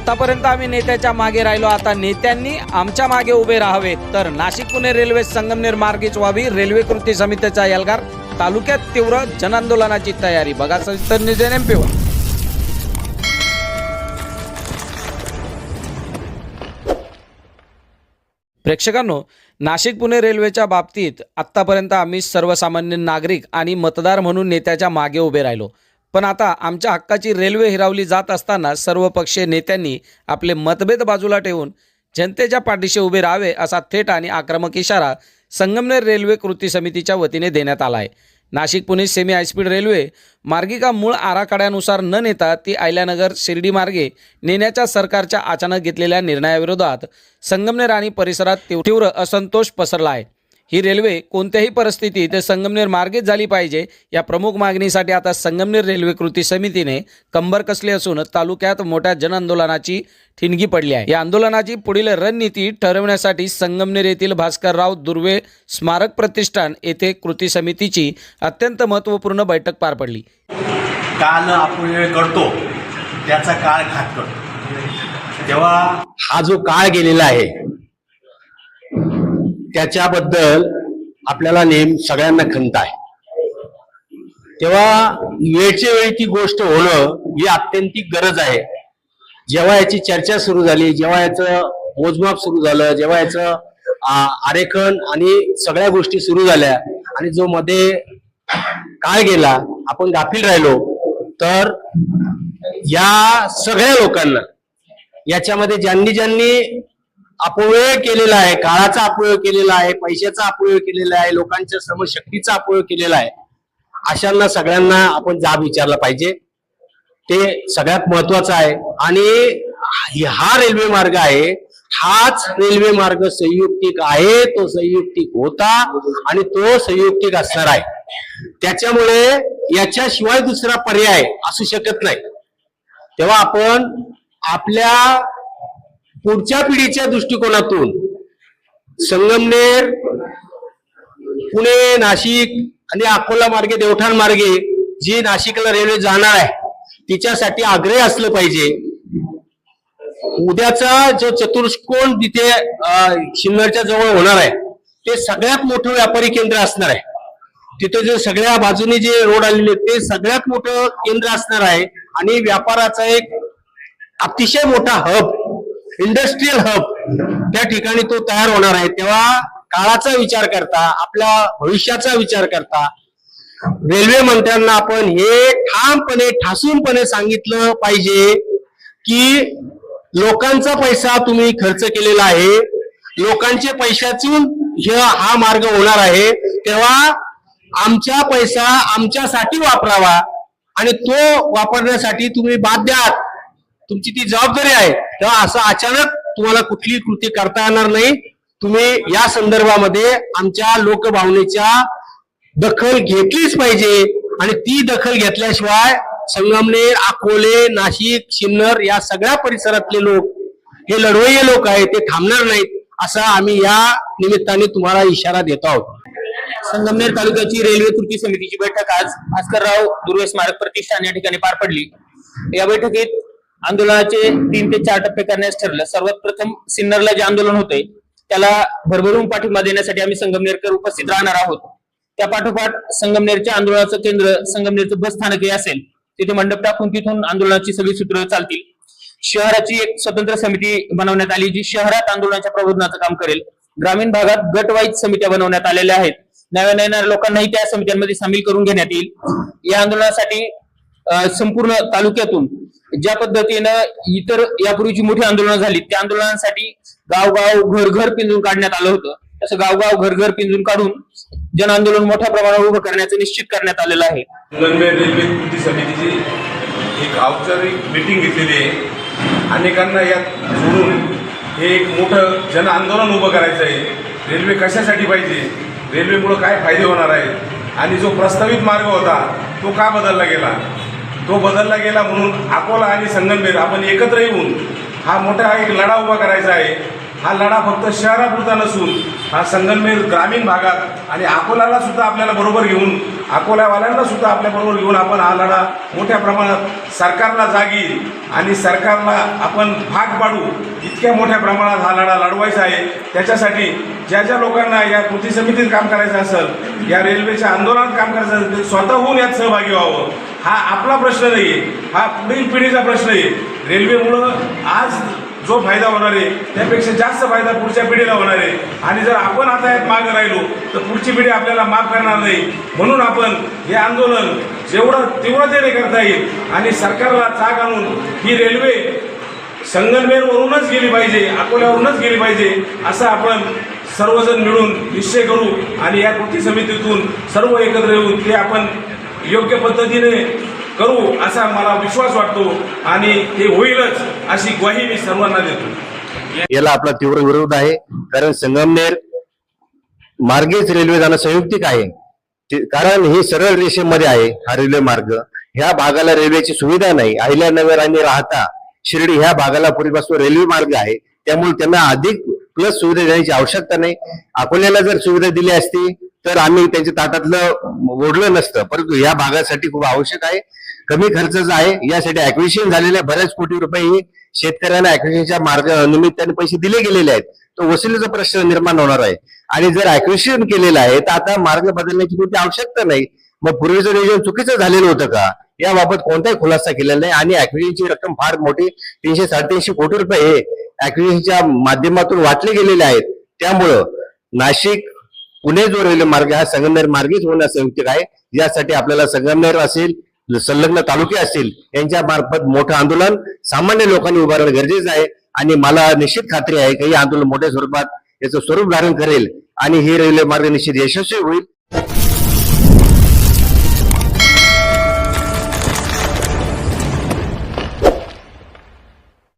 आतापर्यंत आम्ही नेत्याच्या मागे राहिलो, आता नेत्यांनी आमच्या मागे उभे राहावे. तर नाशिक पुणे रेल्वे संगमनेर मार्गीच व्हावी. रेल्वे कृती समितीचा एल्गार. तालुक्यात तीव्र जनआंदोलनाची तयारी. बघा सविस्तर निवेदन एमपीवर. प्रेक्षकांनो, नाशिक पुणे रेल्वेच्या बाबतीत आत्तापर्यंत आम्ही सर्वसामान्य नागरिक आणि मतदार म्हणून नेत्याच्या मागे उभे राहिलो. पण आता आमच्या हक्काची रेल्वे हिरावली जात असताना सर्वपक्षीय नेत्यांनी आपले मतभेद बाजूला ठेवून जनतेच्या पाठीशी उभे राहावे असा थेट आणि आक्रमक इशारा संगमनेर रेल्वे कृती समितीच्या वतीने देण्यात आला आहे. Nashik Pune semi high speed railway मार्गिका मूळ आराखड्यानुसार न नेता ती अहिल्यानगर शिर्डी मार्गे नेण्याच्या सरकारच्या अचानक घेतलेल्या निर्णयाविरोधात संगमनेर आणि परिसरात तीव्र असंतोष पसरला आहे. ही रेल्वे कोणत्याही परिस्थितीत संगमनेर मार्गेच झाली पाहिजे या प्रमुख मागणीसाठी आता संगमनेर रेल्वे कृती समितीने कंबर कसली असून तालुक्यात मोठ्या जनआंदोलनाची ठिणगी पडली आहे. या आंदोलनाची पुढील रणनीती ठरवण्यासाठी संगमनेर येथील भास्करराव दुर्वे स्मारक प्रतिष्ठान येथे कृती समितीची अत्यंत महत्त्वपूर्ण बैठक पार पडली. काल अपव्यय करतो त्याचा काळ घात करतो. तेव्हा हा जो काळ गेलेला आहे त्याच्याबद्दल आपल्याला सगळ्यांना खंत आहे. तेव्हा वेळच्या वेळी ती गोष्ट होणं ही अत्यंतिक गरज आहे. जेव्हा याची चर्चा सुरू झाली, जेव्हा याचं मोजमाप सुरू झालं, जेव्हा याचं आरेखन आणि सगळ्या गोष्टी सुरू झाल्या आणि जो मध्ये काळ गेला, आपण गाफील राहिलो, तर या सगळ्या लोकांना याच्यामध्ये ज्यांनी अपव्यय केलेला आहे, काळाचा अपव्यय केलेला आहे, पैशाचा अपव्यय केलेला आहे, लोकांच्या श्रमशक्तीचा अपव्यय केलेला आहे, अशांना सगळ्यांना आपण जाब विचारला पाहिजे. ते सगळ्यात महत्वाचं आहे. आणि हा रेल्वे मार्ग आहे, हाच रेल्वे मार्ग संयुक्तिक आहे, तो संयुक्तिक होता आणि तो संयुक्तिक असणार आहे. त्याच्यामुळे याच्याशिवाय दुसरा पर्याय असू शकत नाही. तेव्हा आपण आपल्या पुढच्या पिढीच्या दृष्टिकोनातून संगमनेर, पुणे, नाशिक आणि अकोला मार्गे, देवठाण मार्गे जी नाशिकला रेल्वे जाणार आहे तिच्यासाठी आग्रही असलं पाहिजे. उद्याचा जो चतुष्कोन तिथे सिन्नरच्या जवळ होणार आहे ते सगळ्यात मोठं व्यापारी केंद्र असणार आहे. तिथे जे सगळ्या बाजूने जे रोड आलेले ते सगळ्यात मोठं केंद्र असणार आहे आणि व्यापाराचा एक अतिशय मोठा हब, इंडस्ट्रियल हब त्या ठिकाणी तो तयार होणार आहे. तेव्हा काळाचा विचार करता, आपल्या भविष्याचा विचार करता रेल्वे मंत्र्यांना आपण हे ठामपणे, ठासूनपणे सांगितलं पाहिजे की लोकांचा पैसा तुम्ही खर्च केलेला आहे, लोकांच्या पैशातून हा मार्ग होणार आहे, तेव्हा आमचा पैसा आमच्यासाठी वापरावा आणि तो वापरण्यासाठी तुम्ही बाध्य आहात, तुमची ती जबाबदारी आहे. तेव्हा असं अचानक तुम्हाला कुठली कृती करता येणार नाही. तुम्ही या संदर्भामध्ये आमच्या लोकभावनेच्या दखल घेतलीच पाहिजे आणि ती दखल घेतल्याशिवाय संगमनेर, अकोले, नाशिक, सिन्नर या सगळ्या परिसरातले लोक, हे लढवय्ये लोक आहेत, ते थांबणार नाहीत असा आम्ही या निमित्ताने तुम्हाला इशारा देतो आहोत. संगमनेर तालुक्याची रेल्वे कृती समितीची बैठक आज भास्करराव दुर्वे स्मारक प्रतिष्ठान या ठिकाणी पार पडली. या बैठकीत आंदोलनाचे 3 ते 4 टप्पे करण्यास ठरलं. सर्वात प्रथम सिन्नरला जे आंदोलन होते त्याला भरभरून पाठिंबा देण्यासाठी आम्ही संगमनेरकर उपस्थित राहणार आहोत. त्या पाठोपाठ संगमनेरच्या आंदोलनाचं केंद्र संगमनेरचं बस स्थानक असेल, तिथे मंडप टाकून तिथून आंदोलनाची सगळी सूत्र चालतील. शहराची एक स्वतंत्र समिती बनवण्यात आली जी शहरात आंदोलनाच्या प्रबोधनाचं काम करेल. ग्रामीण भागात गटवाईज समित्या बनवण्यात आलेल्या आहेत. नव्याने येणाऱ्या लोकांनाही त्या समित्यांमध्ये सामील करून घेण्यात येईल. या आंदोलनासाठी संपूर्ण तालुक्यातून ज्या पद्धतीनं इतर यापूर्वीची मोठी आंदोलनं झाली त्या आंदोलनांसाठी गावगाव, घर पिंजून काढण्यात आलं होतं, तसं गावगाव, घर पिंजून काढून जन आंदोलन मोठ्या प्रमाणावर उभं करण्याचं निश्चित करण्यात आलेलं आहे. संगमनेर रेल्वे कृती समितीची एक औपचारिक मीटिंग घेतलेली आहे. अनेकांना यात जोडून हे एक मोठं जन आंदोलन उभं करायचं आहे. रेल्वे कशासाठी पाहिजे, रेल्वेमुळे काय फायदे होणार आहेत आणि जो प्रस्तावित मार्ग होता तो का बदलला गेला, तो बदलला गेला म्हणून अकोला आणि संगमनेर आपण एकत्र येऊन हा मोठा एक लढा उभा करायचा आहे. हा लढा फक्त शहरापुरता नसून हा संगमनेर ग्रामीण भागात आणि अकोल्याला सुद्धा आपल्याला बरोबर घेऊन, अकोल्यावाल्यांना सुद्धा आपल्या बरोबर घेऊन आपण हा लढा मोठ्या प्रमाणात सरकारला जागी आणि सरकारला आपण भाग पाडू इतक्या मोठ्या प्रमाणात हा लढा लढवायचा आहे. त्याच्यासाठी ज्या ज्या लोकांना या कृती समितीत काम करायचं असेल, या रेल्वेच्या आंदोलनात काम करायचं असेल, ते स्वतःहून यात सहभागी व्हावं. हा आपला प्रश्न नाही आहे, हा पुढील पिढीचा प्रश्न आहे. रेल्वेमुळं आज जो फायदा होणार आहे त्यापेक्षा जास्त फायदा पुढच्या पिढीला होणार आहे आणि जर आपण आता यात मागं राहिलो तर पुढची पिढी आपल्याला माफ करणार नाही. म्हणून आपण हे आंदोलन जेवढं तीव्रतेने करता येईल आणि सरकारला चाक आणून ही रेल्वे संगमनेरवरूनच गेली पाहिजे, अकोल्यावरूनच गेली पाहिजे असं आपण सर्वजण मिळून निश्चय करू आणि या कृती समितीतून सर्व एकत्र येऊन ते आपण योग्य पद्धतीने करू असा मला विश्वास वाटतो आणि ते होईलच अशी ग्वाही मी सर्वांना देतो. याला आपला तीव्र विरोध आहे, कारण संगमनेर मार्गेच रेल्वे जाणं संयुक्तिक आहे. कारण हे सरळ रेषेमध्ये आहे हा रेल्वे मार्ग. ह्या भागाला रेल्वेची सुविधा नाही. अहिल्यानगर आणि राहता शिर्डी ह्या भागाला पूर्वीपासून रेल्वे मार्ग आहे, त्यामुळे त्यांना अधिक प्लस सुविधा देण्याची आवश्यकता नाही. अकोल्याला जर सुविधा दिली असती तर आम्ही त्यांच्या ताटातलं ओढलं नसतं, परंतु या भागासाठी खूप आवश्यक आहे. कमी खर्चाचं आहे. यासाठी ऍक्विजिशन झालेल्या बऱ्याच कोटी रुपये शेतकऱ्यांना ऍक्विजिशनच्या मार्ग निमित्ताने पैसे दिले गेलेले आहेत. तो वसुलीचा प्रश्न निर्माण होणार आहे आणि जर ऍक्विजिशन केलेलं आहे तर आता मार्ग बदलण्याची कोणती आवश्यकता नाही. मग पूर्वीचं नियोजन चुकीचं झालेलं होतं का याबाबत कोणताही खुलासा केलेला नाही आणि ऍक्विजिशनची रक्कम फार मोठी 300-350 कोटी रुपये हे ऍक्विजिशनच्या माध्यमातून वाटले गेलेले आहेत. त्यामुळं नाशिक पुणे जो रेल्वे मार्ग हा संगमनेर मार्गेच होणं संयुक्तिक आहे. यासाठी आपल्याला संगमनेर असेल, संलग्न तालुके असतील यांच्या मार्फत मोठं आंदोलन सामान्य लोकांनी उभारणं गरजेचं आहे आणि मला निश्चित खात्री आहे की हे आंदोलन मोठ्या स्वरूपात याचं स्वरूप धारण करेल आणि ही रेल्वे मार्ग निश्चित यशस्वी होईल.